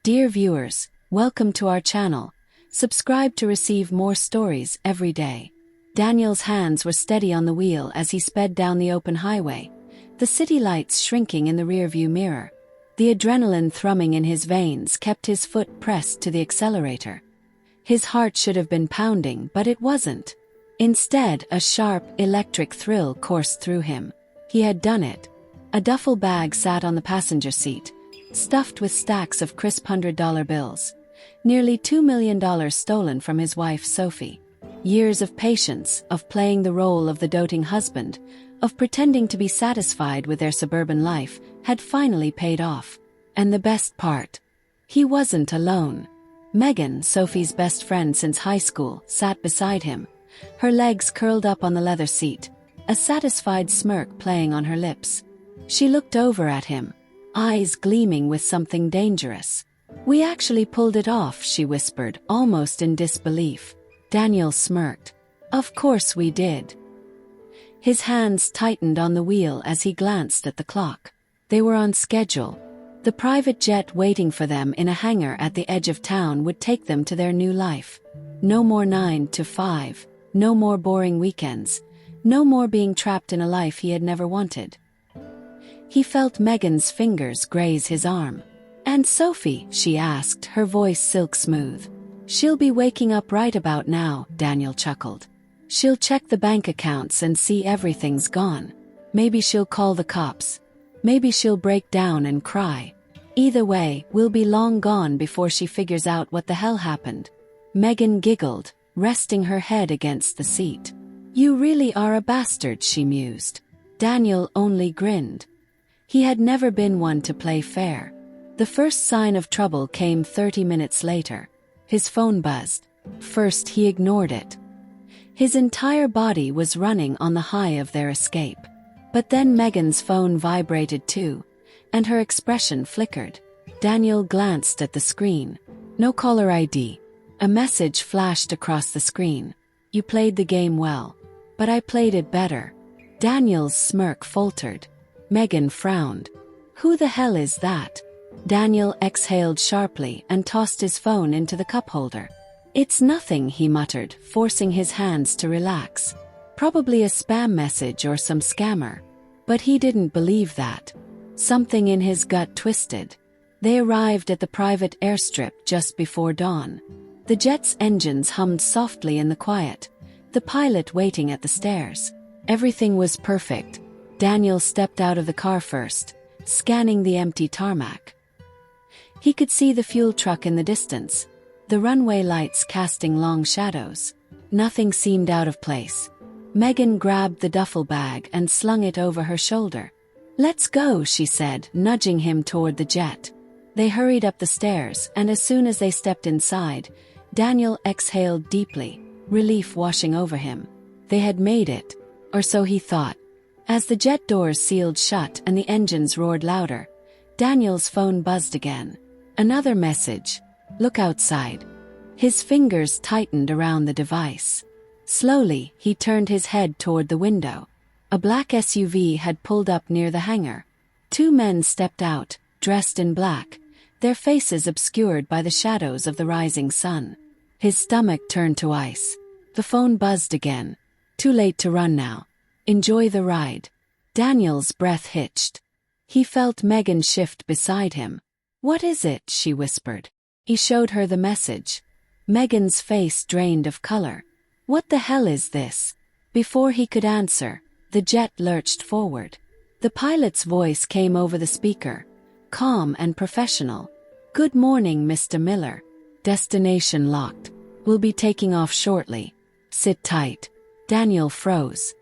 Dear viewers, welcome to our channel. Subscribe to receive more stories every day. Daniel's hands were steady on the wheel as he sped down the open highway, the city lights shrinking in the rearview mirror. The adrenaline thrumming in his veins kept his foot pressed to the accelerator. His heart should have been pounding, but it wasn't. Instead, a sharp, electric thrill coursed through him. He had done it. A duffel bag sat on the passenger seat, stuffed with stacks of crisp $100 bills. Nearly $2 million stolen from his wife Sophie. Years of patience, of playing the role of the doting husband, of pretending to be satisfied with their suburban life, had finally paid off. And the best part? He wasn't alone. Megan, Sophie's best friend since high school, sat beside him, her legs curled up on the leather seat, a satisfied smirk playing on her lips. She looked over at him, eyes gleaming with something dangerous. "We actually pulled it off," she whispered, almost in disbelief. Daniel smirked. "Of course we did." His hands tightened on the wheel as he glanced at the clock. They were on schedule. The private jet waiting for them in a hangar at the edge of town would take them to their new life. No more 9 to 5, no more boring weekends, no more being trapped in a life he had never wanted. He felt Megan's fingers graze his arm. "And Sophie?" she asked, her voice silk smooth. "She'll be waking up right about now," Daniel chuckled. "She'll check the bank accounts and see everything's gone. Maybe she'll call the cops. Maybe she'll break down and cry. Either way, we'll be long gone before she figures out what the hell happened." Megan giggled, resting her head against the seat. "You really are a bastard," she mused. Daniel only grinned. He had never been one to play fair. The first sign of trouble came 30 minutes later. His phone buzzed. First he ignored it. His entire body was running on the high of their escape. But then Megan's phone vibrated too, and her expression flickered. Daniel glanced at the screen. No caller ID. A message flashed across the screen. "You played the game well. But I played it better." Daniel's smirk faltered. Megan frowned. "Who the hell is that?" Daniel exhaled sharply and tossed his phone into the cup holder. "It's nothing," he muttered, forcing his hands to relax. "Probably a spam message or some scammer." But he didn't believe that. Something in his gut twisted. They arrived at the private airstrip just before dawn. The jet's engines hummed softly in the quiet, the pilot waiting at the stairs. Everything was perfect. Daniel stepped out of the car first, scanning the empty tarmac. He could see the fuel truck in the distance, the runway lights casting long shadows. Nothing seemed out of place. Megan grabbed the duffel bag and slung it over her shoulder. "Let's go," she said, nudging him toward the jet. They hurried up the stairs, and as soon as they stepped inside, Daniel exhaled deeply, relief washing over him. They had made it, or so he thought. As the jet doors sealed shut and the engines roared louder, Daniel's phone buzzed again. Another message. "Look outside." His fingers tightened around the device. Slowly, he turned his head toward the window. A black SUV had pulled up near the hangar. Two men stepped out, dressed in black, their faces obscured by the shadows of the rising sun. His stomach turned to ice. The phone buzzed again. "Too late to run now. Enjoy the ride." Daniel's breath hitched. He felt Megan shift beside him. "What is it?" she whispered. He showed her the message. Megan's face drained of color. "What the hell is this?" Before he could answer, the jet lurched forward. The pilot's voice came over the speaker, calm and professional. "Good morning, Mr. Miller. Destination locked. We'll be taking off shortly. Sit tight." Daniel froze.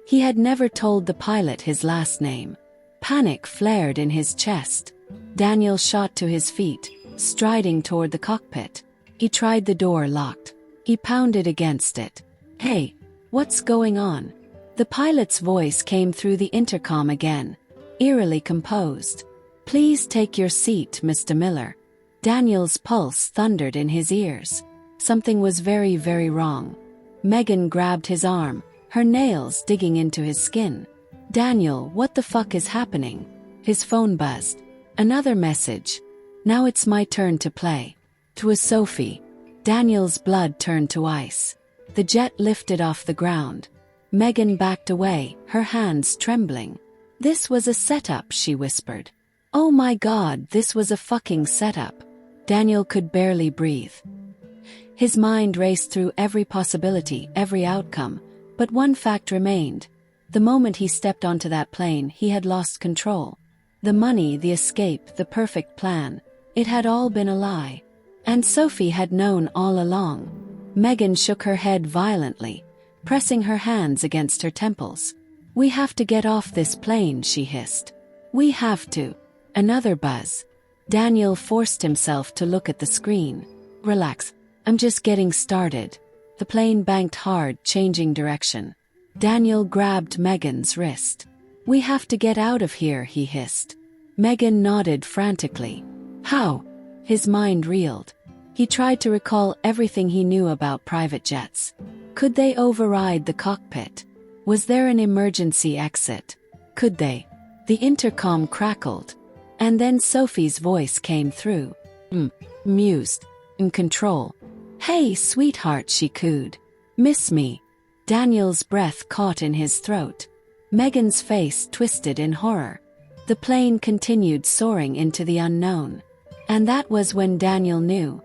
He had never told the pilot his last name. Panic flared in his chest. Daniel shot to his feet, striding toward the cockpit. He tried the door locked. He pounded against it. "Hey, what's going on?" The pilot's voice came through the intercom again, eerily composed. "Please take your seat, Mr. Miller." Daniel's pulse thundered in his ears. Something was very, very wrong. Megan grabbed his arm, her nails digging into his skin. "Daniel, what the fuck is happening?" His phone buzzed. Another message. Now it's my turn to play. To a Sophie. Daniel's blood turned to ice. The jet lifted off the ground. Megan backed away, her hands trembling. This was a setup, she whispered. Oh my God, this was a fucking setup. Daniel could barely breathe. His mind raced through every possibility, every outcome, but one fact remained. The moment he stepped onto that plane, he had lost control. The money, the escape, the perfect plan. It had all been a lie. And Sophie had known all along. Megan shook her head violently, pressing her hands against her temples. We have to get off this plane, she hissed. We have to. Another buzz. Daniel forced himself to look at the screen. Relax. I'm just getting started. The plane banked hard, changing direction. Daniel grabbed Megan's wrist. We have to get out of here, he hissed. Megan nodded frantically. How? His mind reeled. He tried to recall everything he knew about private jets. Could they override the cockpit? Was there an emergency exit? Could they? The intercom crackled. And then Sophie's voice came through. Mused. In control. Hey, sweetheart, she cooed. Miss me. Daniel's breath caught in his throat. Megan's face twisted in horror. The plane continued soaring into the unknown. And that was when Daniel knew.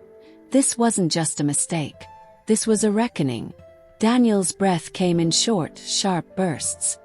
This wasn't just a mistake. This was a reckoning. Daniel's breath came in short, sharp bursts.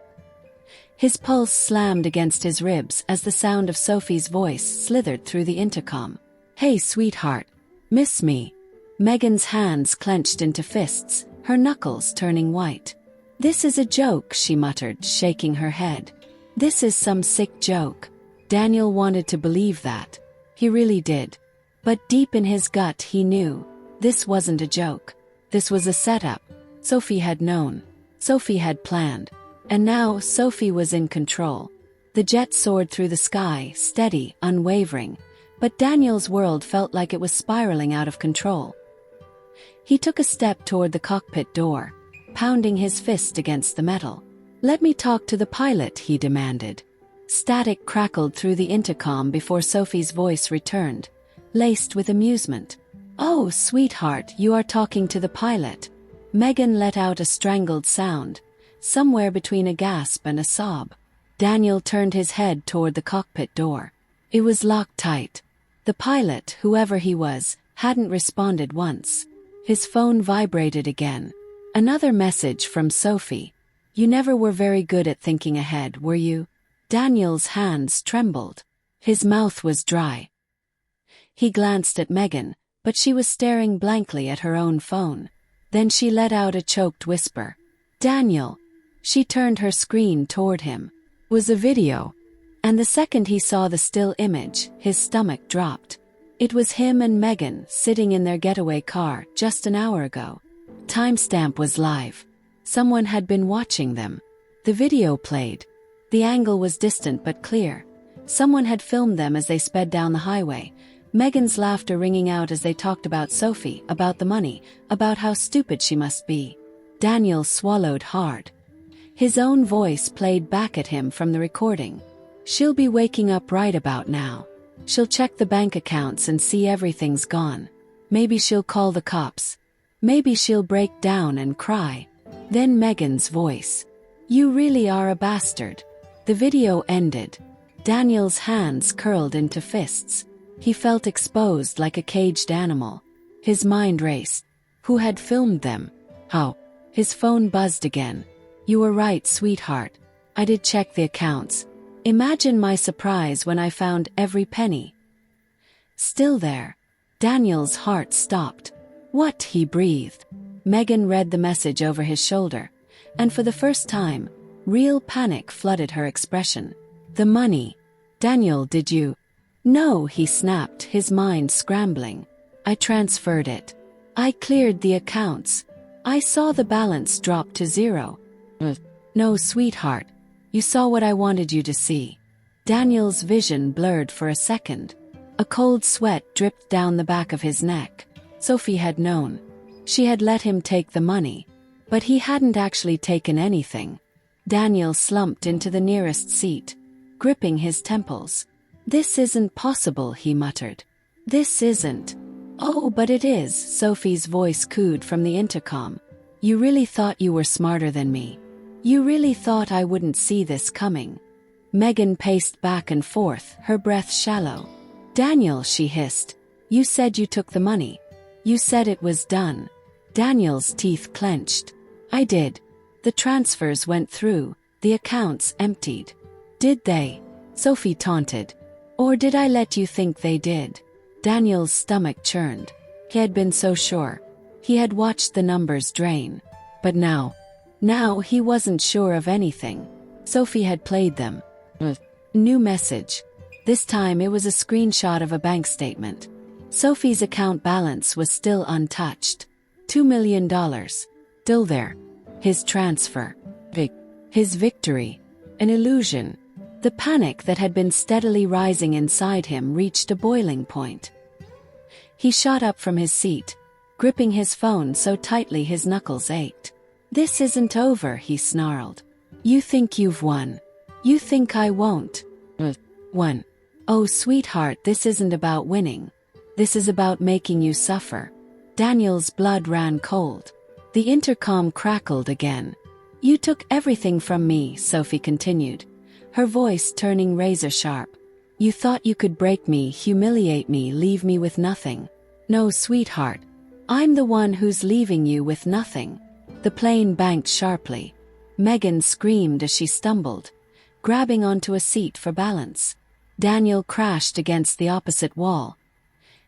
His pulse slammed against his ribs as the sound of Sophie's voice slithered through the intercom. Hey, sweetheart. Miss me. Megan's hands clenched into fists, her knuckles turning white. This is a joke, she muttered, shaking her head. This is some sick joke. Daniel wanted to believe that. He really did. But deep in his gut he knew. This wasn't a joke. This was a setup. Sophie had known. Sophie had planned. And now Sophie was in control. The jet soared through the sky, steady, unwavering. But Daniel's world felt like it was spiraling out of control. He took a step toward the cockpit door, pounding his fist against the metal. Let me talk to the pilot, he demanded. Static crackled through the intercom before Sophie's voice returned, laced with amusement. Oh, sweetheart, you are talking to the pilot. Megan let out a strangled sound, somewhere between a gasp and a sob. Daniel turned his head toward the cockpit door. It was locked tight. The pilot, whoever he was, hadn't responded once. His phone vibrated again. Another message from Sophie. You never were very good at thinking ahead, were you? Daniel's hands trembled. His mouth was dry. He glanced at Megan, but she was staring blankly at her own phone. Then she let out a choked whisper. Daniel. She turned her screen toward him. It was a video. And the second he saw the still image, his stomach dropped. It was him and Megan sitting in their getaway car just an hour ago. Timestamp was live. Someone had been watching them. The video played. The angle was distant but clear. Someone had filmed them as they sped down the highway. Megan's laughter ringing out as they talked about Sophie, about the money, about how stupid she must be. Daniel swallowed hard. His own voice played back at him from the recording. She'll be waking up right about now. She'll check the bank accounts and see everything's gone. Maybe she'll call the cops. Maybe she'll break down and cry. Then Megan's voice. You really are a bastard. The video ended. Daniel's hands curled into fists. He felt exposed like a caged animal. His mind raced. Who had filmed them? How? His phone buzzed again. You were right, sweetheart. I did check the accounts. Imagine my surprise when I found every penny. Still there. Daniel's heart stopped. What? He breathed. Megan read the message over his shoulder, and for the first time, real panic flooded her expression. The money. Daniel, did you? No, he snapped, his mind scrambling. I transferred it. I cleared the accounts. I saw the balance drop to zero. No, sweetheart. You saw what I wanted you to see. Daniel's vision blurred for a second. A cold sweat dripped down the back of his neck. Sophie had known. She had let him take the money. But he hadn't actually taken anything. Daniel slumped into the nearest seat, gripping his temples. This isn't possible, he muttered. This isn't. Oh, but it is, Sophie's voice cooed from the intercom. You really thought you were smarter than me. You really thought I wouldn't see this coming. Megan paced back and forth, her breath shallow. Daniel, she hissed. You said you took the money. You said it was done. Daniel's teeth clenched. I did. The transfers went through, the accounts emptied. Did they? Sophie taunted. Or did I let you think they did? Daniel's stomach churned. He had been so sure. He had watched the numbers drain. But now he wasn't sure of anything. Sophie had played them. New message. This time it was a screenshot of a bank statement. Sophie's account balance was still untouched. $2 million. Still there. His transfer. His victory. An illusion. The panic that had been steadily rising inside him reached a boiling point. He shot up from his seat, gripping his phone so tightly his knuckles ached. This isn't over, he snarled. You think you've won. You think I won't. Won. Oh, sweetheart, this isn't about winning. This is about making you suffer. Daniel's blood ran cold. The intercom crackled again. You took everything from me, Sophie continued, her voice turning razor-sharp. You thought you could break me, humiliate me, leave me with nothing. No, sweetheart. I'm the one who's leaving you with nothing. The plane banked sharply. Megan screamed as she stumbled, grabbing onto a seat for balance. Daniel crashed against the opposite wall,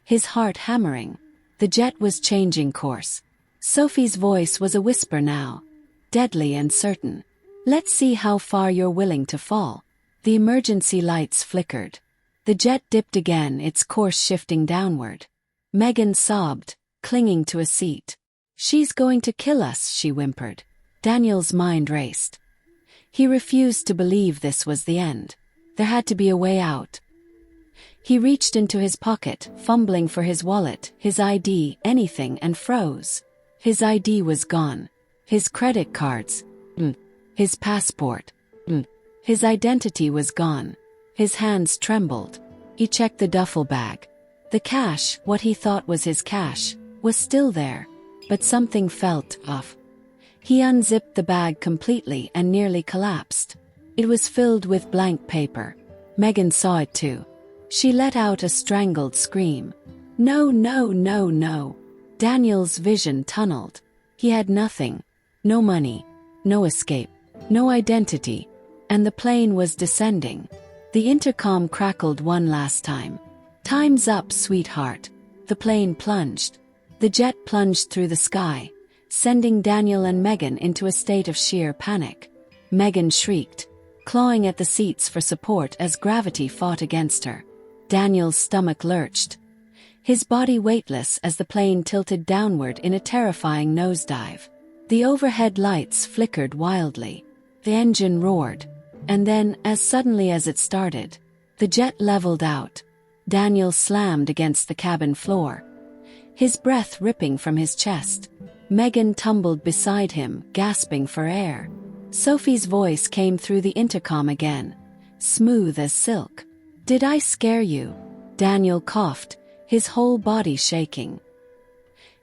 his heart hammering. The jet was changing course. Sophie's voice was a whisper now, deadly and certain. Let's see how far you're willing to fall. The emergency lights flickered. The jet dipped again, its course shifting downward. Megan sobbed, clinging to a seat. She's going to kill us, she whimpered. Daniel's mind raced. He refused to believe this was the end. There had to be a way out. He reached into his pocket, fumbling for his wallet, his ID, anything, and froze. His ID was gone. His credit cards. His passport. His identity was gone. His hands trembled. He checked the duffel bag. The cash, what he thought was his cash, was still there. But something felt off. He unzipped the bag completely and nearly collapsed. It was filled with blank paper. Megan saw it too. She let out a strangled scream. No, no, no, no. Daniel's vision tunneled. He had nothing. No money. No escape. No identity. And the plane was descending. The intercom crackled one last time. Time's up, sweetheart. The plane plunged. The jet plunged through the sky, sending Daniel and Megan into a state of sheer panic. Megan shrieked, clawing at the seats for support as gravity fought against her. Daniel's stomach lurched, his body weightless as the plane tilted downward in a terrifying nosedive. The overhead lights flickered wildly. The engine roared. And then, as suddenly as it started, the jet leveled out. Daniel slammed against the cabin floor, his breath ripping from his chest. Megan tumbled beside him, gasping for air. Sophie's voice came through the intercom again, smooth as silk. Did I scare you? Daniel coughed, his whole body shaking.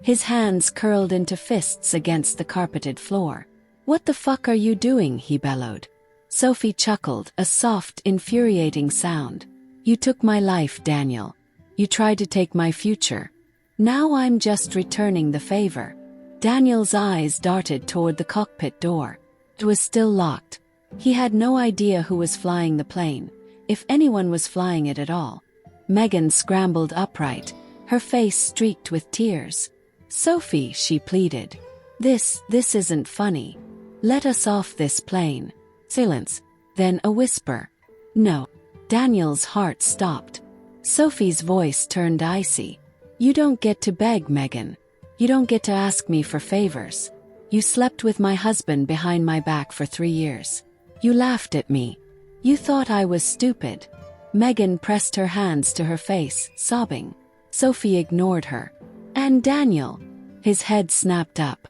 His hands curled into fists against the carpeted floor. What the fuck are you doing? He bellowed. Sophie chuckled, a soft, infuriating sound. You took my life, Daniel. You tried to take my future. Now I'm just returning the favor. Daniel's eyes darted toward the cockpit door. It was still locked. He had no idea who was flying the plane, if anyone was flying it at all. Megan scrambled upright, her face streaked with tears. Sophie, she pleaded. This isn't funny. Let us off this plane. Silence. Then a whisper. No. Daniel's heart stopped. Sophie's voice turned icy. You don't get to beg, Megan. You don't get to ask me for favors. You slept with my husband behind my back for 3 years. You laughed at me. You thought I was stupid. Megan pressed her hands to her face, sobbing. Sophie ignored her. And Daniel. His head snapped up.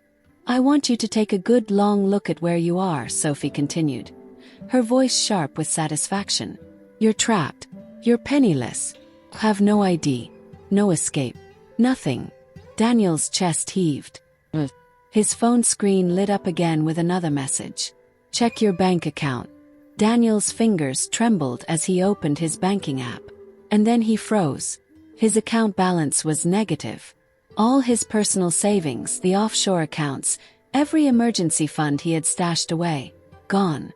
I want you to take a good long look at where you are, Sophie continued, her voice sharp with satisfaction. You're trapped. You're penniless. Have no ID. No escape. Nothing. Daniel's chest heaved. His phone screen lit up again with another message. Check your bank account. Daniel's fingers trembled as he opened his banking app. And then he froze. His account balance was negative. All his personal savings, the offshore accounts, every emergency fund he had stashed away, gone.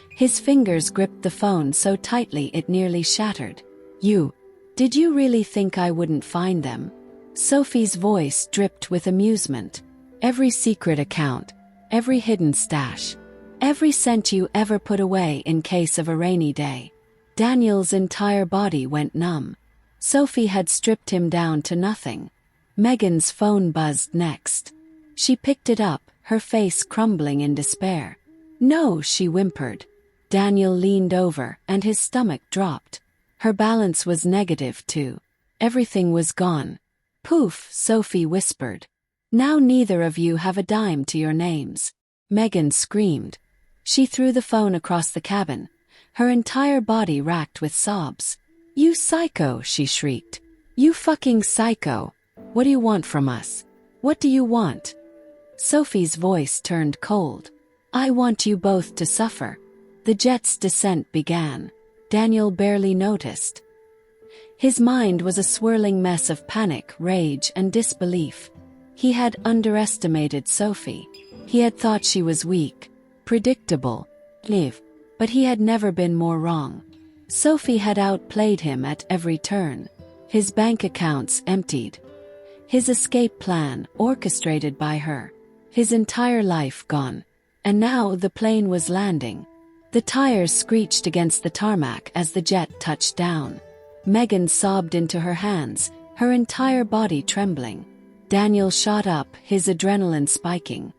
His fingers gripped the phone so tightly it nearly shattered. Did you really think I wouldn't find them? Sophie's voice dripped with amusement. Every secret account, every hidden stash, every cent you ever put away in case of a rainy day. Daniel's entire body went numb. Sophie had stripped him down to nothing. Megan's phone buzzed next. She picked it up, her face crumbling in despair. No, she whimpered. Daniel leaned over, and his stomach dropped. Her balance was negative too. Everything was gone. Poof, Sophie whispered. Now neither of you have a dime to your names. Megan screamed. She threw the phone across the cabin, her entire body racked with sobs. You psycho, she shrieked. You fucking psycho. What do you want from us? What do you want? Sophie's voice turned cold. I want you both to suffer. The jet's descent began. Daniel barely noticed. His mind was a swirling mess of panic, rage, and disbelief. He had underestimated Sophie. He had thought she was weak, predictable, but he had never been more wrong. Sophie had outplayed him at every turn. His bank accounts emptied. His escape plan orchestrated by her. His entire life gone. And now the plane was landing. The tires screeched against the tarmac as the jet touched down. Megan sobbed into her hands, her entire body trembling. Daniel shot up, his adrenaline spiking.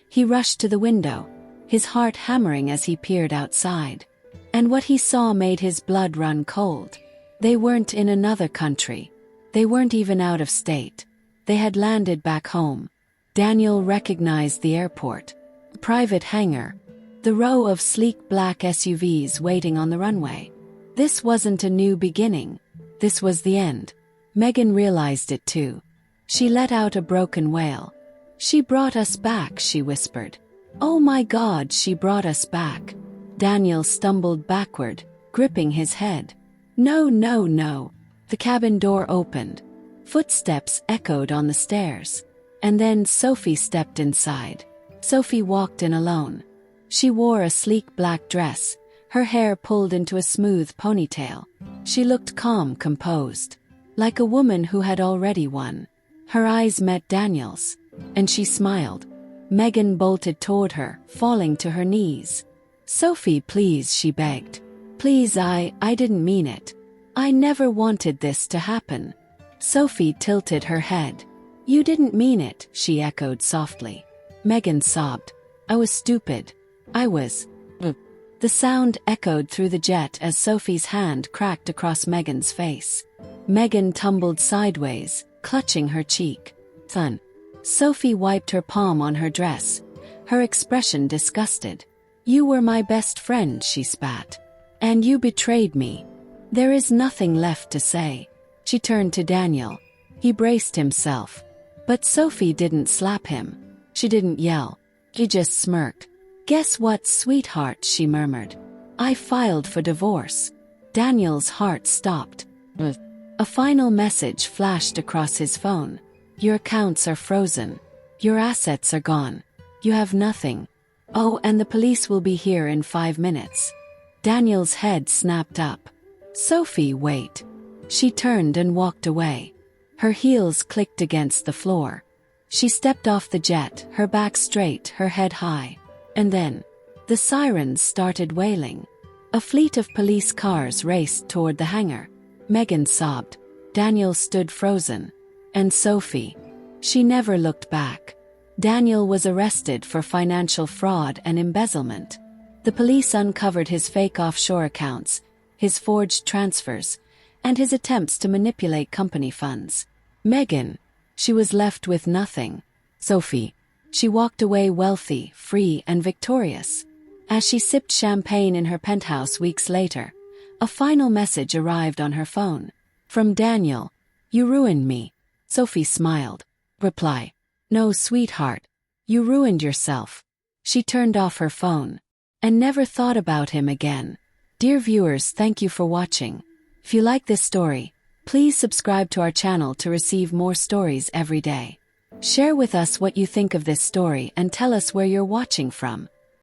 He rushed to the window, his heart hammering as he peered outside. And what he saw made his blood run cold. They weren't in another country. They weren't even out of state. They had landed back home. Daniel recognized the airport. The private hangar. The row of sleek black SUVs waiting on the runway. This wasn't a new beginning. This was the end. Megan realized it too. She let out a broken wail. She brought us back, she whispered. Oh my God, she brought us back. Daniel stumbled backward, gripping his head. No, no, no. The cabin door opened. Footsteps echoed on the stairs. And then Sophie stepped inside. Sophie walked in alone. She wore a sleek black dress, her hair pulled into a smooth ponytail. She looked calm, composed, like a woman who had already won. Her eyes met Daniel's, and she smiled. Megan bolted toward her, falling to her knees. Sophie, please, she begged. Please, I didn't mean it. I never wanted this to happen. Sophie tilted her head. You didn't mean it, she echoed softly. Megan sobbed. I was stupid. I was. The sound echoed through the jet as Sophie's hand cracked across Megan's face. Megan tumbled sideways, clutching her cheek. Thun. Sophie wiped her palm on her dress, her expression disgusted. You were my best friend, she spat. And you betrayed me. There is nothing left to say. She turned to Daniel. He braced himself. But Sophie didn't slap him. She didn't yell. He just smirked. Guess what, sweetheart, she murmured. I filed for divorce. Daniel's heart stopped. A final message flashed across his phone. Your accounts are frozen. Your assets are gone. You have nothing. Oh, and the police will be here in 5 minutes. Daniel's head snapped up. Sophie, wait. She turned and walked away. Her heels clicked against the floor. She stepped off the jet, her back straight, her head high. And then, the sirens started wailing. A fleet of police cars raced toward the hangar. Megan sobbed. Daniel stood frozen. And Sophie. She never looked back. Daniel was arrested for financial fraud and embezzlement. The police uncovered his fake offshore accounts, his forged transfers, and his attempts to manipulate company funds. Megan. She was left with nothing. Sophie. She walked away wealthy, free, and victorious. As she sipped champagne in her penthouse weeks later, a final message arrived on her phone. From Daniel, You ruined me. Sophie smiled. Reply. No, sweetheart. You ruined yourself. She turned off her phone and never thought about him again. Dear viewers, thank you for watching. If you like this story, please subscribe to our channel to receive more stories every day. Share with us what you think of this story and tell us where you're watching from.